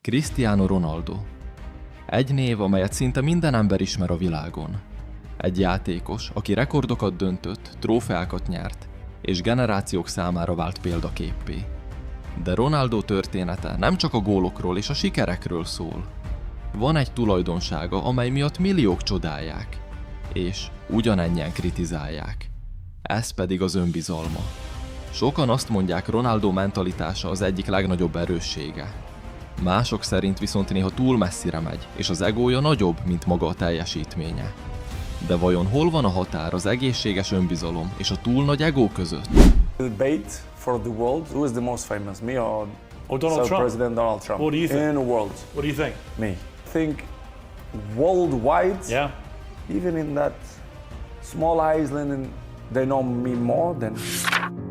Cristiano Ronaldo. Egy név, amelyet szinte minden ember ismer a világon. Egy játékos, aki rekordokat döntött, trófeákat nyert, és generációk számára vált példaképpé. De Ronaldo története nem csak a gólokról és a sikerekről szól. Van egy tulajdonsága, amely miatt milliók csodálják, és ugyanennyien kritizálják. Ez pedig az önbizalma. Sokan azt mondják, Ronaldo mentalitása az egyik legnagyobb erőssége. Mások szerint viszont néha túl messzire megy, és az egója nagyobb, mint maga a teljesítménye. De vajon hol van a határ az egészséges önbizalom és a túl nagy egó között? Debate for the world, who is the most famous, me or Donald Trump? President Donald Trump? What do you think? In the world, What do you think? me. I think worldwide, Yeah. even in that small island, and they know me more than.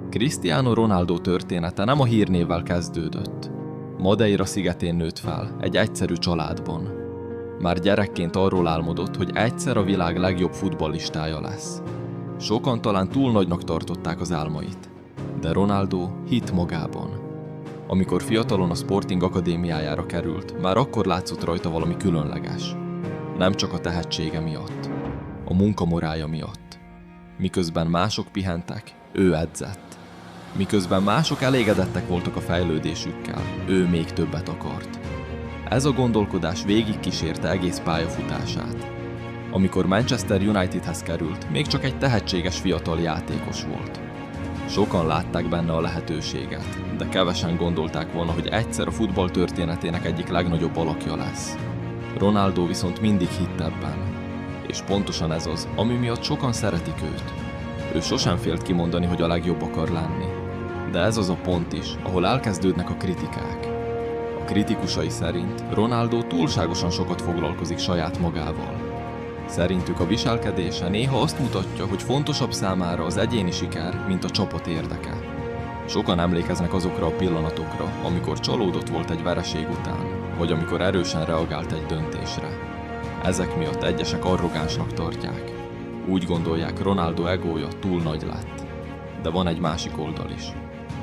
Cristiano Ronaldo története nem a hírnévvel kezdődött. Madeira szigetén nőtt fel, egy egyszerű családban. Már gyerekként arról álmodott, hogy egyszer a világ legjobb futballistája lesz. Sokan talán túl nagynak tartották az álmait, de Ronaldo hitt magában. Amikor fiatalon a Sporting akadémiájára került, már akkor látszott rajta valami különleges. Nem csak a tehetsége miatt, a munkamorálja miatt. Miközben mások pihentek, ő edzett. Miközben mások elégedettek voltak a fejlődésükkel, ő még többet akart. Ez a gondolkodás végig kísérte egész pályafutását. Amikor Manchester Unitedhez került, még csak egy tehetséges fiatal játékos volt. Sokan látták benne a lehetőséget, de kevesen gondolták volna, hogy egyszer a futball történetének egyik legnagyobb alakja lesz. Ronaldo viszont mindig hitt ebben. És pontosan ez az, ami miatt sokan szeretik őt. Ő sosem félt kimondani, hogy a legjobb akar lenni. De ez az a pont is, ahol elkezdődnek a kritikák. A kritikusai szerint Ronaldo túlságosan sokat foglalkozik saját magával. Szerintük a viselkedése néha azt mutatja, hogy fontosabb számára az egyéni siker, mint a csapat érdeke. Sokan emlékeznek azokra a pillanatokra, amikor csalódott volt egy vereség után, vagy amikor erősen reagált egy döntésre. Ezek miatt egyesek arrogánsnak tartják. Úgy gondolják, Ronaldo egója túl nagy lett. De van egy másik oldal is.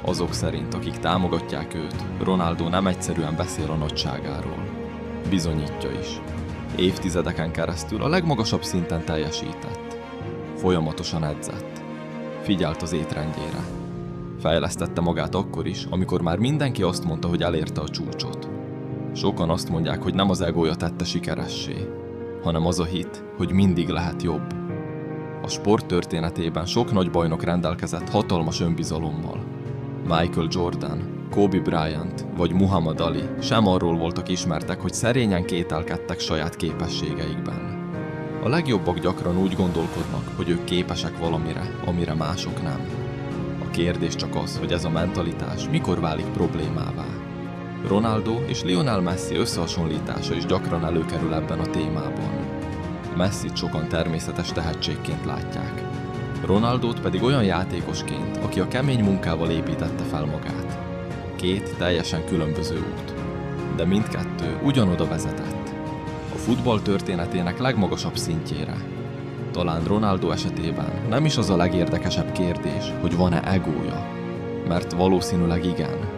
Azok szerint, akik támogatják őt, Ronaldo nem egyszerűen beszél a nagyságáról. Bizonyítja is. Évtizedeken keresztül a legmagasabb szinten teljesített. Folyamatosan edzett. Figyelt az étrendjére. Fejlesztette magát akkor is, amikor már mindenki azt mondta, hogy elérte a csúcsot. Sokan azt mondják, hogy nem az egója tette sikeressé, hanem az a hit, hogy mindig lehet jobb. A sport történetében sok nagy bajnok rendelkezett hatalmas önbizalommal. Michael Jordan, Kobe Bryant vagy Muhammad Ali sem arról voltak ismertek, hogy szerényen kételkedtek saját képességeikben. A legjobbak gyakran úgy gondolkodnak, hogy ők képesek valamire, amire mások nem. A kérdés csak az, hogy ez a mentalitás mikor válik problémává. Ronaldo és Lionel Messi összehasonlítása is gyakran előkerül ebben a témában. Messit sokan természetes tehetségként látják. Ronaldót pedig olyan játékosként, aki a kemény munkával építette fel magát. Két teljesen különböző út, de mindkettő ugyanoda vezetett. A futball történetének legmagasabb szintjére. Talán Ronaldo esetében nem is az a legérdekesebb kérdés, hogy van-e egója, mert valószínűleg igen.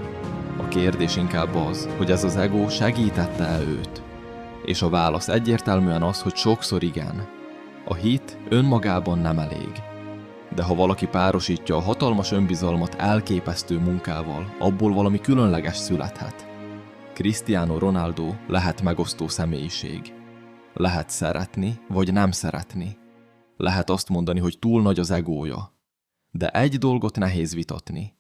A kérdés inkább az, hogy ez az egó segítette-e őt. És a válasz egyértelműen az, hogy sokszor igen. A hit önmagában nem elég. De ha valaki párosítja a hatalmas önbizalmat elképesztő munkával, abból valami különleges születhet. Cristiano Ronaldo lehet megosztó személyiség. Lehet szeretni, vagy nem szeretni. Lehet azt mondani, hogy túl nagy az egója. De egy dolgot nehéz vitatni.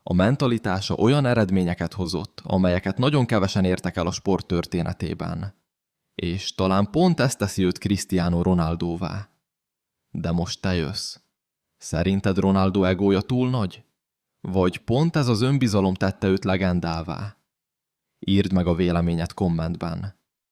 A mentalitása olyan eredményeket hozott, amelyeket nagyon kevesen értek el a sport történetében. És talán pont ezt teszi őt Cristiano Ronaldóvá. De most te jössz. Szerinted Ronaldo egója túl nagy? Vagy pont ez az önbizalom tette őt legendává? Írd meg a véleményed kommentben.